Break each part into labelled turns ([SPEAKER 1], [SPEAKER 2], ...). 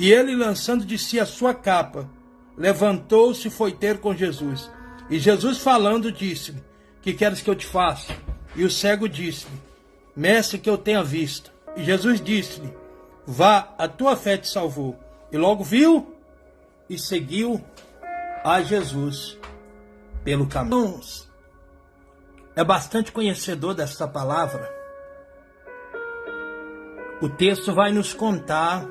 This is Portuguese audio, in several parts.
[SPEAKER 1] E ele, lançando de si a sua capa, levantou-se e foi ter com Jesus. E Jesus falando disse-lhe: que queres que eu te faça? E o cego disse-lhe: mestre, que eu tenha vista. E Jesus disse-lhe: vá, a tua fé te salvou. E logo viu e seguiu a Jesus pelo caminho. É bastante conhecedor desta palavra. O texto vai nos contar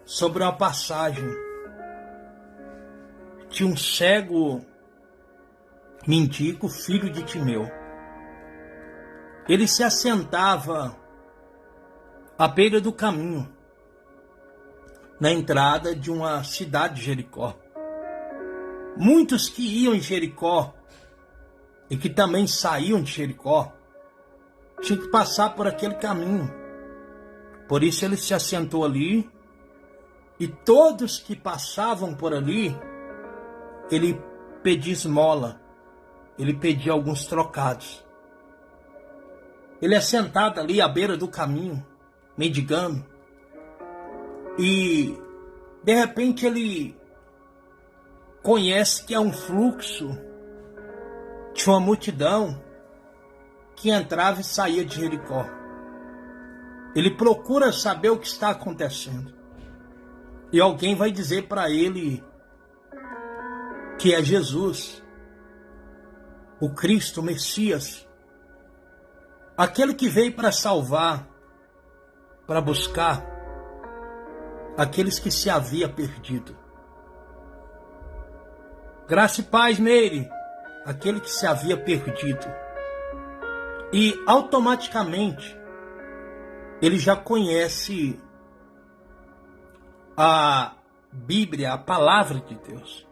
[SPEAKER 1] sobre uma passagem de um cego mendigo, filho de Timeu. Ele se assentava à beira do caminho, na entrada de uma cidade de Jericó. Muitos que iam em Jericó e que também saíam de Jericó tinham que passar por aquele caminho. Por isso ele se assentou ali, e todos que passavam por ali, ele pedia esmola, ele pedia alguns trocados. Ele é sentado ali à beira do caminho, mendigando, e de repente ele conhece que é um fluxo de uma multidão que entrava e saía de Jericó. Ele procura saber o que está acontecendo. E alguém vai dizer para ele que é Jesus, o Cristo, o Messias, aquele que veio para salvar, para buscar aqueles que se havia perdido. Graça e paz, Meire, aquele que se havia perdido. E automaticamente ele já conhece a Bíblia, a palavra de Deus.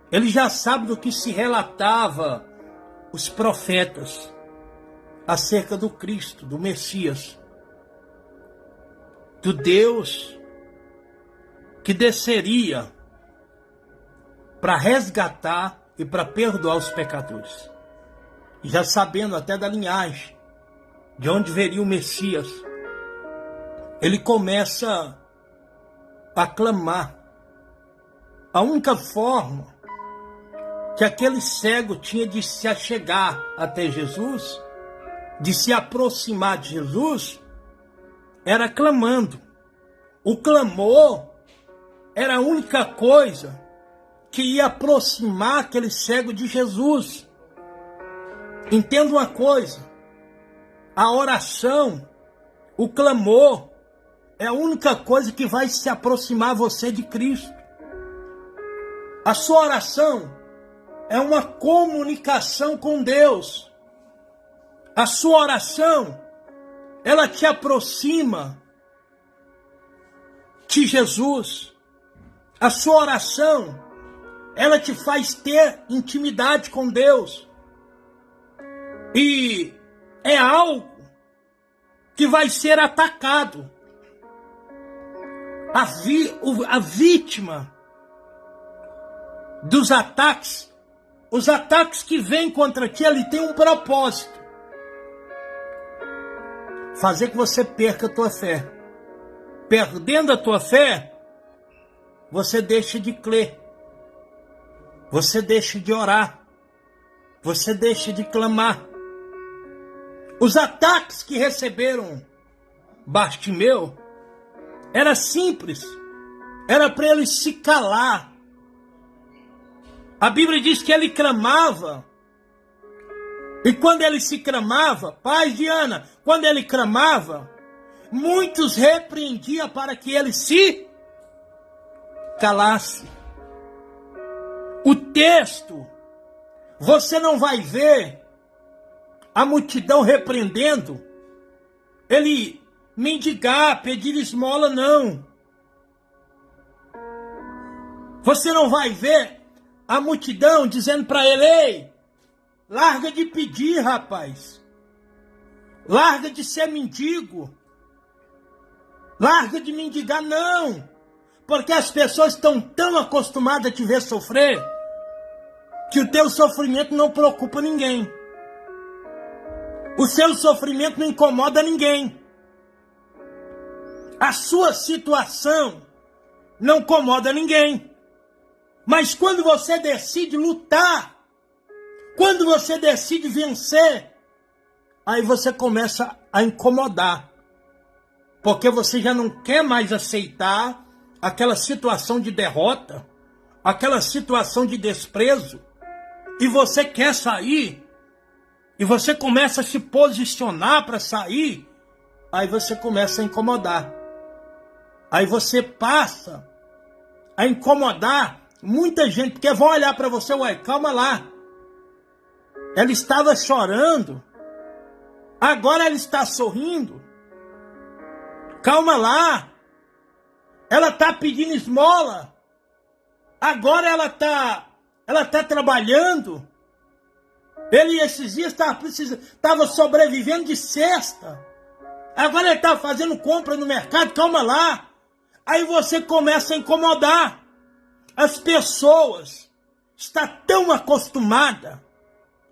[SPEAKER 1] Ele já sabe do que se relatava os profetas acerca do Cristo, do Messias, do Deus que desceria para resgatar e para perdoar os pecadores. Já sabendo até da linhagem, de onde veria o Messias, ele começa a clamar. A única forma que aquele cego tinha de se achegar até Jesus, de se aproximar de Jesus, era clamando. O clamor era a única coisa que ia aproximar aquele cego de Jesus. Entenda uma coisa: a oração, o clamor, é a única coisa que vai se aproximar você de Cristo. A sua oração é uma comunicação com Deus. A sua oração, ela te aproxima de Jesus. A sua oração, ela te faz ter intimidade com Deus. E é algo que vai ser atacado. A vítima dos ataques, os ataques que vêm contra ti, ele tem um propósito: fazer que você perca a tua fé. Perdendo a tua fé, você deixa de crer, você deixa de orar, você deixa de clamar. Os ataques que receberam Bartimeu era simples, era para ele se calar. A Bíblia diz que ele clamava, e quando ele se clamava, paz Diana, quando ele clamava, muitos repreendiam para que ele se calasse. O texto, você não vai ver a multidão repreendendo ele mendigar, pedir esmola, não. Você não vai ver a multidão dizendo para ele: ei, larga de pedir, rapaz. Larga de ser mendigo. Larga de mendigar, não. Porque as pessoas estão tão acostumadas a te ver sofrer que o teu sofrimento não preocupa ninguém. O seu sofrimento não incomoda ninguém. A sua situação não incomoda ninguém. Mas quando você decide lutar, quando você decide vencer, aí você começa a incomodar. Porque você já não quer mais aceitar aquela situação de derrota, aquela situação de desprezo, e você quer sair, e você começa a se posicionar para sair, aí você começa a incomodar. Aí você passa a incomodar muita gente, porque vão olhar para você, ué, calma lá. Ela estava chorando, agora ela está sorrindo. Calma lá. Ela está pedindo esmola, agora ela está trabalhando. Ele esses dias estava sobrevivendo de cesta, agora ele está fazendo compra no mercado, calma lá. Aí você começa a incomodar. As pessoas estão tão acostumadas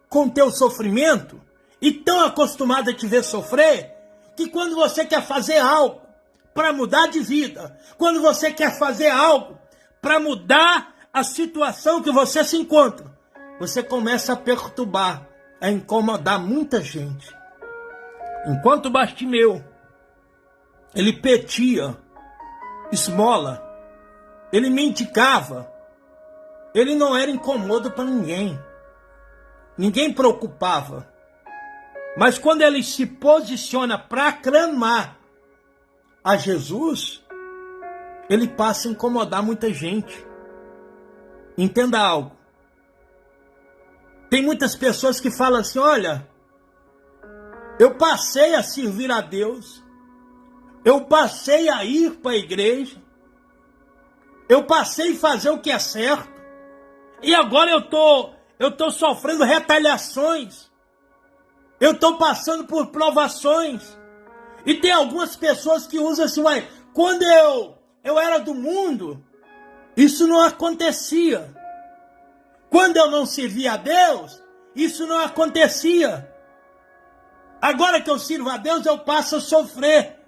[SPEAKER 1] com o teu sofrimento e tão acostumadas a te ver sofrer, que quando você quer fazer algo para mudar de vida, quando você quer fazer algo para mudar a situação que você se encontra, você começa a perturbar, a incomodar muita gente. Enquanto Bartimeu, ele pedia esmola, ele mendicava, ele não era incômodo para ninguém. Ninguém preocupava. Mas quando ele se posiciona para clamar a Jesus, ele passa a incomodar muita gente. Entenda algo. Tem muitas pessoas que falam assim, olha, eu passei a servir a Deus, eu passei a ir para a igreja, eu passei a fazer o que é certo, e agora eu tô sofrendo retaliações, eu estou passando por provações. E tem algumas pessoas que usam assim, ué, quando eu era do mundo, isso não acontecia. Quando eu não servia a Deus, isso não acontecia. Agora que eu sirvo a Deus, eu passo a sofrer.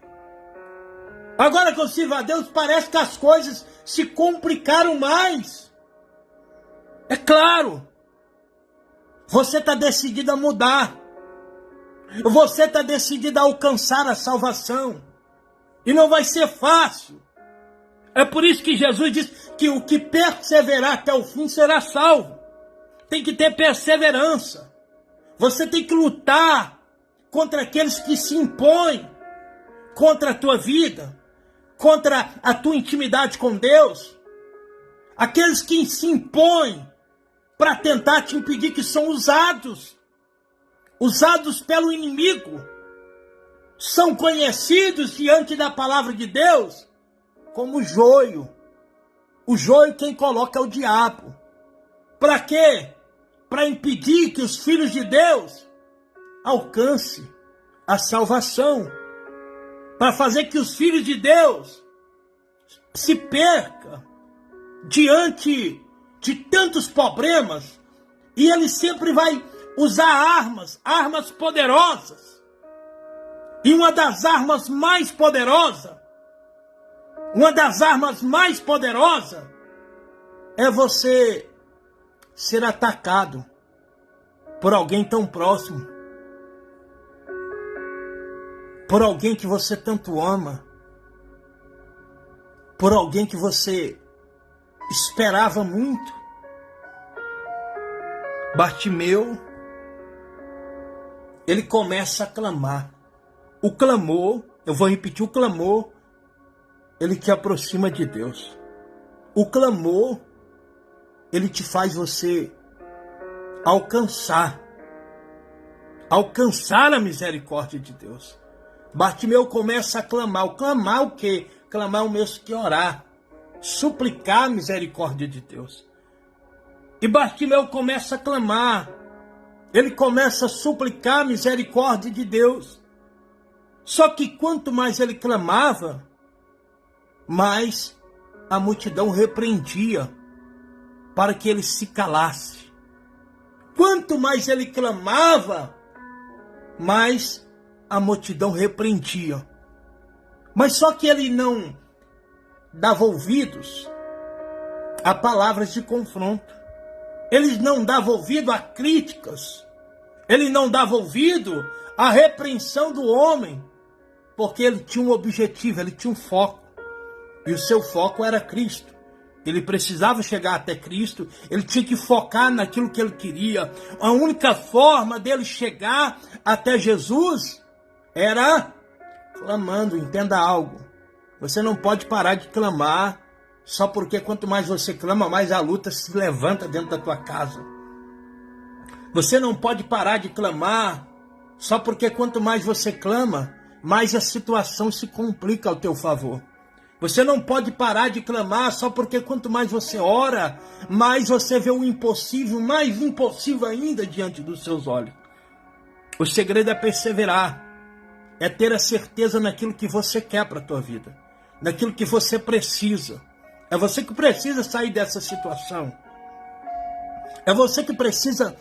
[SPEAKER 1] Agora que eu sirvo a Deus, parece que as coisas se complicaram mais. É claro, você está decidido a mudar. Você está decidido a alcançar a salvação. E não vai ser fácil. É por isso que Jesus diz que o que perseverar até o fim será salvo. Tem que ter perseverança. Você tem que lutar contra aqueles que se impõem contra a tua vida, contra a tua intimidade com Deus. Aqueles que se impõem para tentar te impedir, que são usados pelo inimigo, são conhecidos diante da palavra de Deus como joio. O joio quem coloca é o diabo. Para quê? Para impedir que os filhos de Deus alcancem a salvação. Para fazer que os filhos de Deus se percam diante de tantos problemas. E ele sempre vai usar armas poderosas. E uma das armas mais poderosas é você ser atacado por alguém tão próximo, por alguém que você tanto ama, por alguém que você esperava muito. Bartimeu, ele começa a clamar. O clamor, eu vou repetir, o clamor, ele te aproxima de Deus. O clamor, ele te faz você alcançar a misericórdia de Deus. Bartimeu começa a clamar. O clamar o quê? Clamar é o mesmo que orar. Suplicar a misericórdia de Deus. E Bartimeu começa a clamar. Ele começa a suplicar a misericórdia de Deus. Só que quanto mais ele clamava, mais a multidão repreendia para que ele se calasse. Quanto mais ele clamava, mais a multidão repreendia. Mas só que ele não dava ouvidos a palavras de confronto. Ele não dava ouvido a críticas. Ele não dava ouvido à repreensão do homem. Porque ele tinha um objetivo, ele tinha um foco. E o seu foco era Cristo. Ele precisava chegar até Cristo, ele tinha que focar naquilo que ele queria. A única forma dele chegar até Jesus era clamando. Entenda algo. Você não pode parar de clamar, só porque quanto mais você clama, mais a luta se levanta dentro da tua casa. Você não pode parar de clamar, só porque quanto mais você clama, mais a situação se complica ao teu favor. Você não pode parar de clamar só porque quanto mais você ora, mais você vê o impossível, mais impossível ainda diante dos seus olhos. O segredo é perseverar, é ter a certeza naquilo que você quer para a tua vida, naquilo que você precisa. É você que precisa sair dessa situação. É você que precisa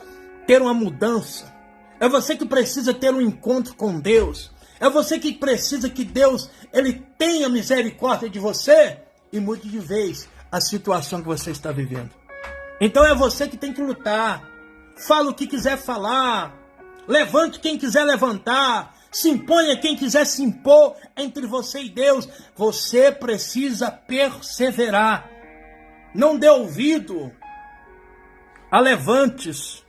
[SPEAKER 1] ter uma mudança. É você que precisa ter um encontro com Deus. É você que precisa que Deus ele tenha misericórdia de você e mude de vez a situação que você está vivendo. Então é você que tem que lutar. Fala o que quiser falar. Levante quem quiser levantar. Se imponha quem quiser se impor entre você e Deus. Você precisa perseverar. Não dê ouvido a levantes.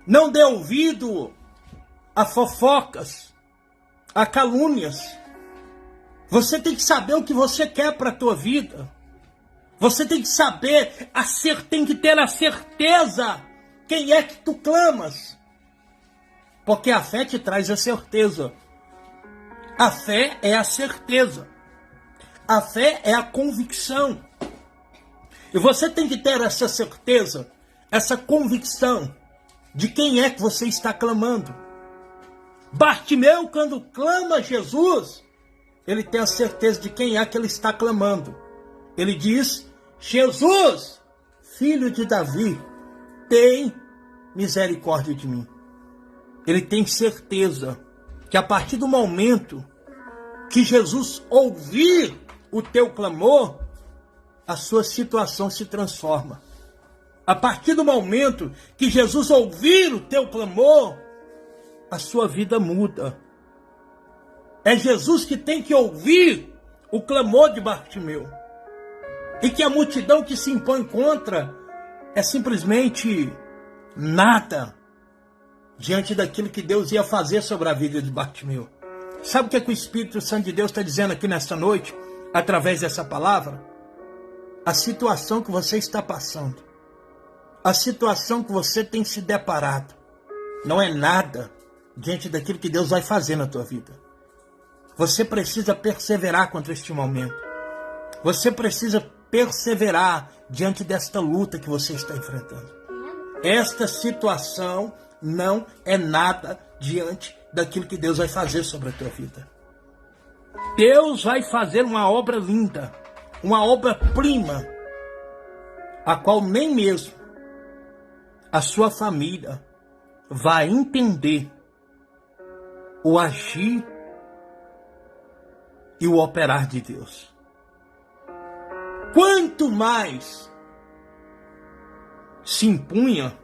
[SPEAKER 1] Não dê ouvido a fofocas, a calúnias. Você tem que saber o que você quer para a tua vida. Você tem que saber, tem que ter a certeza quem é que tu clamas. Porque a fé te traz a certeza. A fé é a certeza. A fé é a convicção. E você tem que ter essa certeza, essa convicção de quem é que você está clamando. Bartimeu, quando clama a Jesus, ele tem a certeza de quem é que ele está clamando. Ele diz: Jesus, filho de Davi, tem misericórdia de mim. Ele tem certeza que a partir do momento que Jesus ouvir o teu clamor, a sua situação se transforma. A partir do momento que Jesus ouvir o teu clamor, a sua vida muda. É Jesus que tem que ouvir o clamor de Bartimeu. E que a multidão que se impõe contra é simplesmente nada diante daquilo que Deus ia fazer sobre a vida de Bartimeu. Sabe o que é que o Espírito Santo de Deus está dizendo aqui nesta noite, através dessa palavra? A situação que você está passando, a situação que você tem se deparado, não é nada diante daquilo que Deus vai fazer na tua vida. Você precisa perseverar contra este momento. Você precisa perseverar diante desta luta que você está enfrentando. Esta situação não é nada diante daquilo que Deus vai fazer sobre a tua vida. Deus vai fazer uma obra linda, uma obra-prima, a qual nem mesmo a sua família vai entender o agir e o operar de Deus. Quanto mais se impunha